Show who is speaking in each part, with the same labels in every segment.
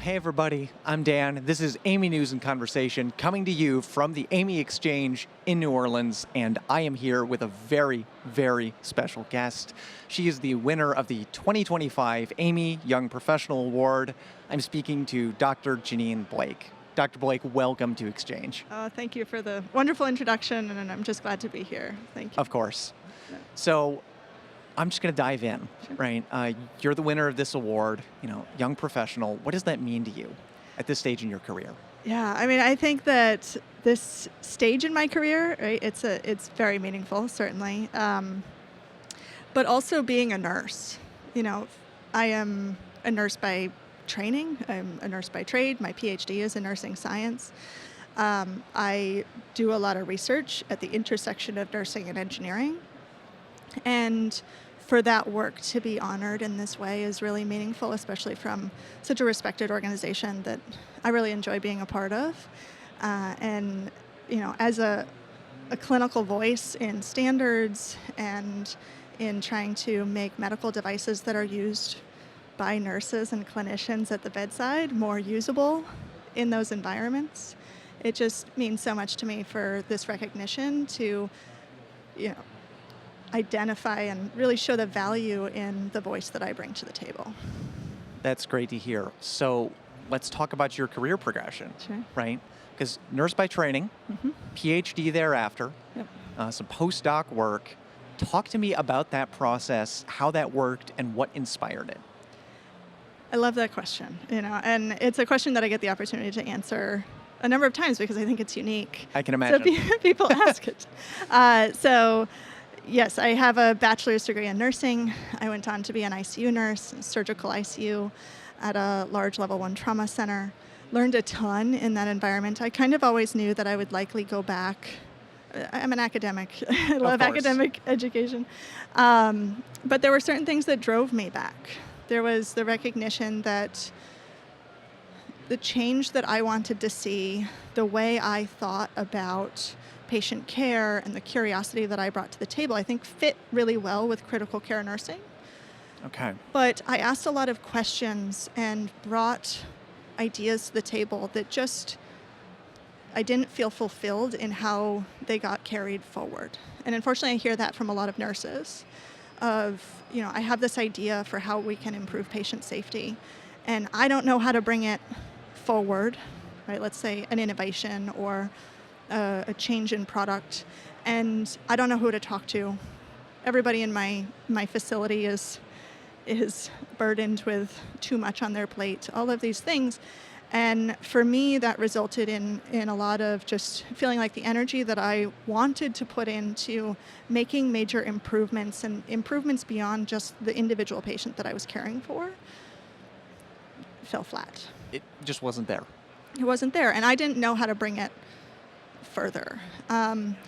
Speaker 1: Hey everybody, I'm Dan. This is AAMI News and Conversation coming to you from the AAMI Exchange in New Orleans, and I am here with a very, very special guest. She is the winner of the 2025 AAMI Young Professional Award. I'm speaking to Dr. Jeannine Blake. Dr. Blake, welcome to Exchange.
Speaker 2: Thank you for the wonderful introduction, and I'm just glad to be here. Thank you.
Speaker 1: Of course. So I'm just going to dive in,
Speaker 2: Sure.
Speaker 1: right? You're the winner of this award, young professional. What does that mean to you at this stage in your career?
Speaker 2: Yeah, I mean, I think that this stage in my career, right, it's very meaningful, certainly. But also being a nurse. I am a nurse by training. I'm a nurse by trade. My PhD is in nursing science. I do a lot of research at the intersection of nursing and engineering. And for that work to be honored in this way is really meaningful, especially from such a respected organization that I really enjoy being a part of. And as a clinical voice in standards and in trying to make medical devices that are used by nurses and clinicians at the bedside more usable in those environments, it just means so much to me for this recognition to, identify and really show the value in the voice that I bring to the table.
Speaker 1: That's great to hear. So let's talk about your career progression,
Speaker 2: Sure.
Speaker 1: right? Because nurse by training, PhD thereafter,
Speaker 2: Yep.
Speaker 1: some postdoc work. Talk to me about that process, how that worked, and what inspired it.
Speaker 2: I love that question, and it's a question that I get the opportunity to answer a number of times because I think it's unique.
Speaker 1: I can imagine.
Speaker 2: So people ask it. Yes, I have a bachelor's degree in nursing. I went on to be an ICU nurse, surgical ICU at a large level 1 trauma center. Learned a ton in that environment. I kind of always knew that I would likely go back. I'm an academic. I love academic education. But there were certain things that drove me back. There was the recognition that the change that I wanted to see, the way I thought about patient care and the curiosity that I brought to the table, I think fit really well with critical care nursing.
Speaker 1: Okay.
Speaker 2: But I asked a lot of questions and brought ideas to the table that just, I didn't feel fulfilled in how they got carried forward. And unfortunately, I hear that from a lot of nurses of, I have this idea for how we can improve patient safety, and I don't know how to bring it forward, right? Let's say an innovation or a change in product, and I don't know who to talk to. Everybody in my facility is burdened with too much on their plate, all of these things. And for me, that resulted in a lot of just feeling like the energy that I wanted to put into making major improvements and improvements beyond just the individual patient that I was caring for fell flat.
Speaker 1: It just wasn't there.
Speaker 2: It wasn't there, and I didn't know how to bring it further.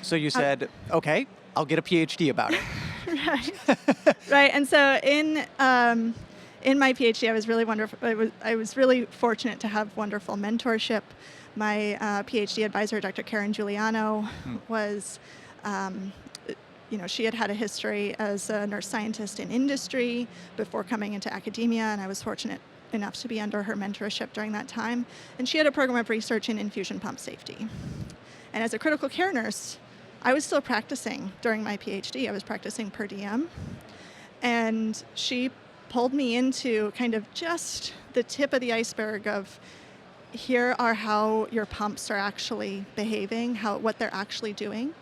Speaker 1: So you said, okay, I'll get a PhD about it.
Speaker 2: Right. And so in my PhD, I was really wonderful. I was really fortunate to have wonderful mentorship. My PhD advisor, Dr. Karen Giuliano, was, she had a history as a nurse scientist in industry before coming into academia, and I was fortunate enough to be under her mentorship during that time. And she had a program of research in infusion pump safety. And as a critical care nurse, I was still practicing during my PhD. I was practicing per diem. And she pulled me into kind of just the tip of the iceberg of, here are how your pumps are actually behaving, what they're actually doing.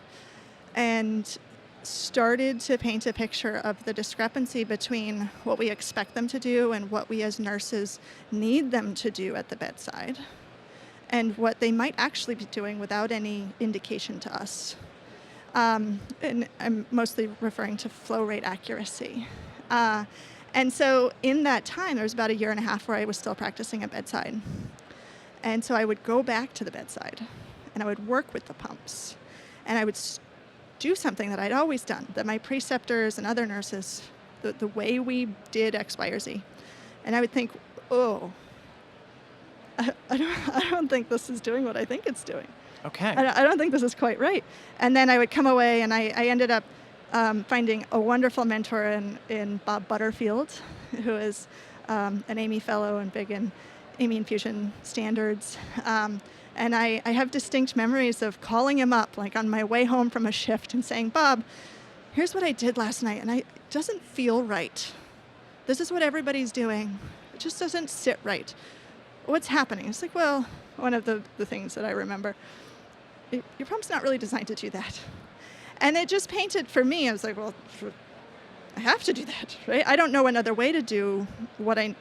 Speaker 2: And started to paint a picture of the discrepancy between what we expect them to do and what we as nurses need them to do at the bedside, and what they might actually be doing without any indication to us. And I'm mostly referring to flow rate accuracy. And so in that time, there was about a year and a half where I was still practicing at bedside. And so I would go back to the bedside, and I would work with the pumps, and I would do something that I'd always done, that my preceptors and other nurses, the way we did X, Y, or Z. And I would think, I don't think this is doing what I think it's doing.
Speaker 1: Okay.
Speaker 2: I don't think this is quite right. And then I would come away, and I ended up finding a wonderful mentor in Bob Butterfield, who is an AAMI fellow and big AAMI infusion standards. And I have distinct memories of calling him up, like on my way home from a shift, and saying, Bob, here's what I did last night, and it doesn't feel right. This is what everybody's doing. It just doesn't sit right. What's happening? It's like, well, one of the things that I remember, your pump's not really designed to do that. And it just painted for me, I was like, well, I have to do that, right? I don't know another way to do what I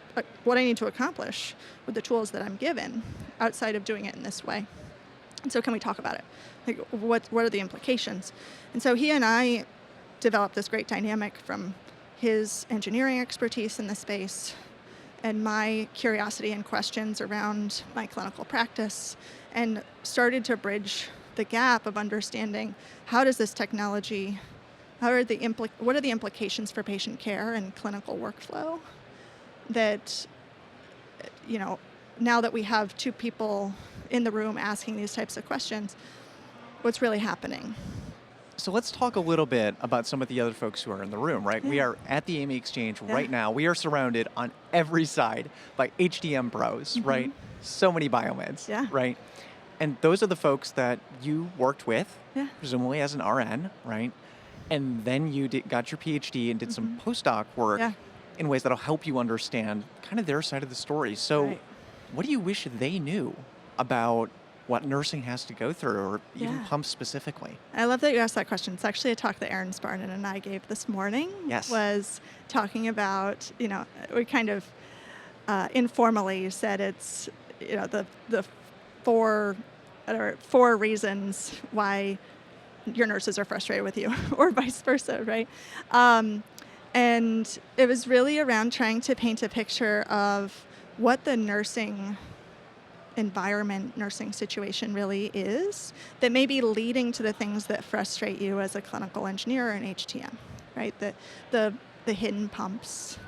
Speaker 2: need to accomplish with the tools that I'm given outside of doing it in this way. And so can we talk about it? Like, what are the implications? And so he and I developed this great dynamic from his engineering expertise in the space and my curiosity and questions around my clinical practice, and started to bridge the gap of understanding how does this technology, what are the implications for patient care and clinical workflow that, now that we have two people in the room asking these types of questions, what's really happening?
Speaker 1: So let's talk a little bit about some of the other folks who are in the room, right? Yeah. We are at the AAMI Exchange right now. We are surrounded on every side by HTM pros, right? So many biomeds, right? And those are the folks that you worked with, presumably as an RN, right? And then you got your PhD and did some postdoc work in ways that'll help you understand kind of their side of the story. So what do you wish they knew about what nursing has to go through, or even pumps specifically?
Speaker 2: I love that you asked that question. It's actually a talk that Aaron Spartan and I gave this morning. Was talking about, we kind of informally said it's, the four reasons why your nurses are frustrated with you, or vice versa, right? And it was really around trying to paint a picture of what the nursing environment, nursing situation really is, that may be leading to the things that frustrate you as a clinical engineer or an HTM, right? The hidden pumps,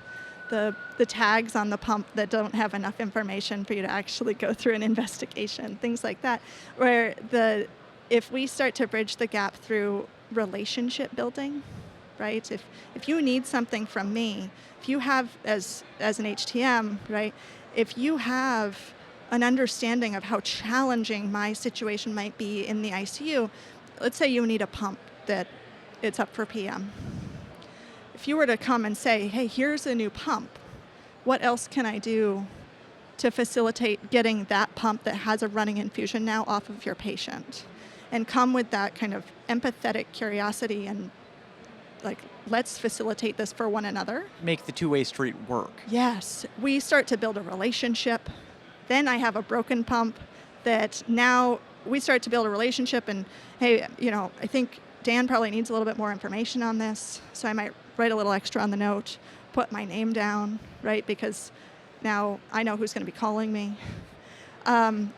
Speaker 2: the tags on the pump that don't have enough information for you to actually go through an investigation, things like that, where if we start to bridge the gap through relationship building, right? If you need something from me, if you have, as an HTM, right, if you have an understanding of how challenging my situation might be in the ICU, let's say you need a pump that it's up for PM. If you were to come and say, hey, here's a new pump, what else can I do to facilitate getting that pump that has a running infusion now off of your patient? And come with that kind of empathetic curiosity and like, let's facilitate this for one another.
Speaker 1: Make the two-way street work.
Speaker 2: Yes. We start to build a relationship. Then I have a broken pump that now we start to build a relationship, and hey, I think Dan probably needs a little bit more information on this, so I might write a little extra on the note, put my name down, right? Because now I know who's going to be calling me.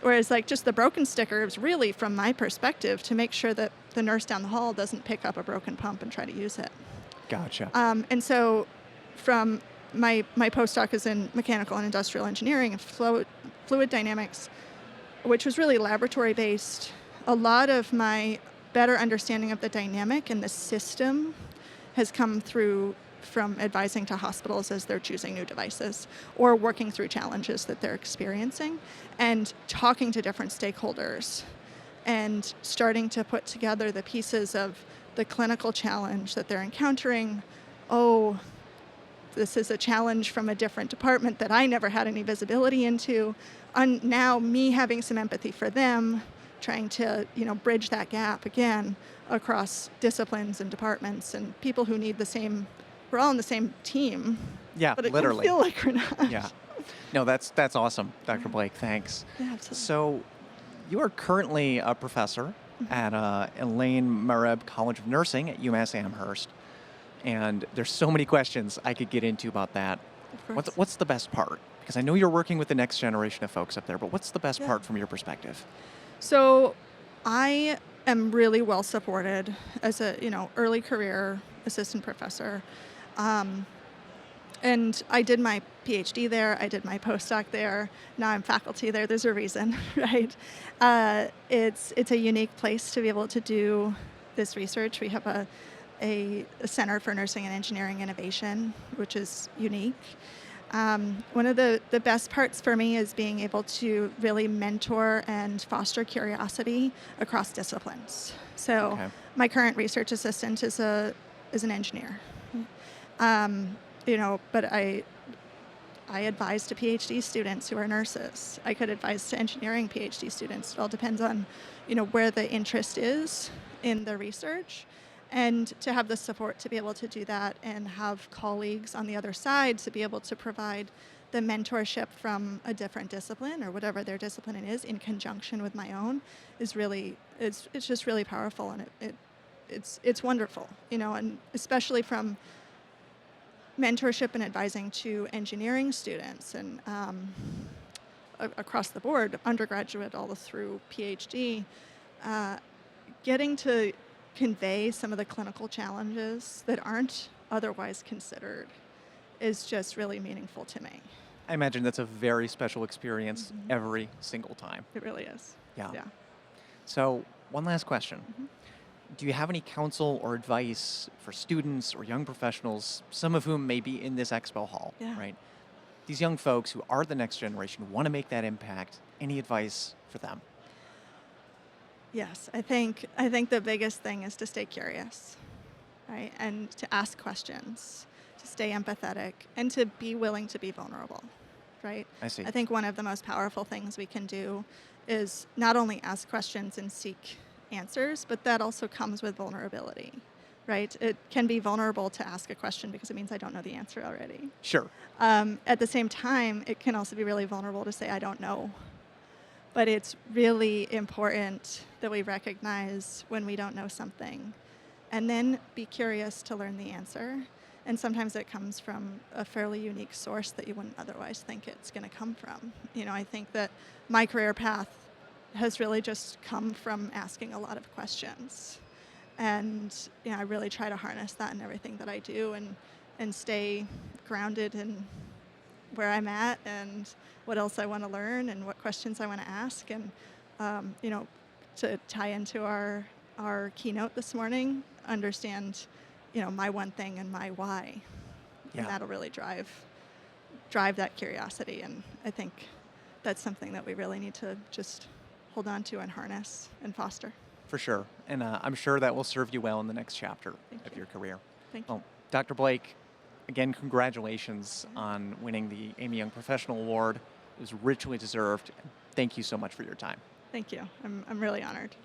Speaker 2: Whereas like just the broken sticker is really, from my perspective, to make sure that the nurse down the hall doesn't pick up a broken pump and try to use it.
Speaker 1: Gotcha.
Speaker 2: And so from my postdoc is in mechanical and industrial engineering and fluid dynamics, which was really laboratory based. A lot of my better understanding of the dynamic and the system has come through from advising to hospitals as they're choosing new devices or working through challenges that they're experiencing, and talking to different stakeholders and starting to put together the pieces of the clinical challenge that they're encountering. Oh, this is a challenge from a different department that I never had any visibility into. And now me having some empathy for them, trying to, bridge that gap again across disciplines and departments and people who need the same. We're all on the same team.
Speaker 1: Yeah,
Speaker 2: but it
Speaker 1: literally.
Speaker 2: Can feel like we're not.
Speaker 1: Yeah. No, that's awesome, Dr. Blake. Thanks.
Speaker 2: Yeah, absolutely.
Speaker 1: So you are currently a professor at Elaine Mareb College of Nursing at UMass Amherst. And there's so many questions I could get into about that. What's the best part? Because I know you're working with the next generation of folks up there, but what's the best part from your perspective?
Speaker 2: So I am really well supported as a, early career assistant professor. And I did my PhD there. I did my postdoc there. Now I'm faculty there. There's a reason, right? It's a unique place to be able to do this research. We have a Center for Nursing and Engineering Innovation, which is unique. One of the best parts for me is being able to really mentor and foster curiosity across disciplines. So
Speaker 1: Okay.
Speaker 2: my current research assistant is an engineer. But I advise to PhD students who are nurses. I could advise to engineering PhD students. It all depends on, where the interest is in the research, and to have the support to be able to do that and have colleagues on the other side to be able to provide the mentorship from a different discipline or whatever their discipline is in conjunction with my own is really, it's just really powerful, and it's wonderful, and especially from mentorship and advising to engineering students and across the board, undergraduate all the through PhD, getting to convey some of the clinical challenges that aren't otherwise considered is just really meaningful to me.
Speaker 1: I imagine that's a very special experience every single time.
Speaker 2: It really is.
Speaker 1: Yeah.
Speaker 2: Yeah.
Speaker 1: So, one last question.
Speaker 2: Mhm.
Speaker 1: Do you have any counsel or advice for students or young professionals, some of whom may be in this expo hall,
Speaker 2: Yeah.
Speaker 1: right? These young folks who are the next generation, want to make that impact. Any advice for them?
Speaker 2: Yes, I think the biggest thing is to stay curious, right? And to ask questions, to stay empathetic, and to be willing to be vulnerable, right?
Speaker 1: I see.
Speaker 2: I think one of the most powerful things we can do is not only ask questions and seek answers, but that also comes with vulnerability, right? It can be vulnerable to ask a question because it means I don't know the answer already.
Speaker 1: Sure.
Speaker 2: At the same time, it can also be really vulnerable to say I don't know. But it's really important that we recognize when we don't know something and then be curious to learn the answer. And sometimes it comes from a fairly unique source that you wouldn't otherwise think it's going to come from. I think that my career path has really just come from asking a lot of questions. And I really try to harness that in everything that I do and stay grounded in where I'm at and what else I want to learn and what questions I want to ask. And, to tie into our keynote this morning, understand, my one thing and my why.
Speaker 1: Yeah.
Speaker 2: And that'll really drive that curiosity. And I think that's something that we really need to just hold on to and harness and foster.
Speaker 1: For sure. And I'm sure that will serve you well in the next chapter
Speaker 2: Thank
Speaker 1: of
Speaker 2: you.
Speaker 1: your career.
Speaker 2: Thank you.
Speaker 1: Well, Dr. Blake, again, congratulations on winning the AAMI Young Professional Award. It was richly deserved. Thank you so much for your time.
Speaker 2: Thank you. I'm really honored.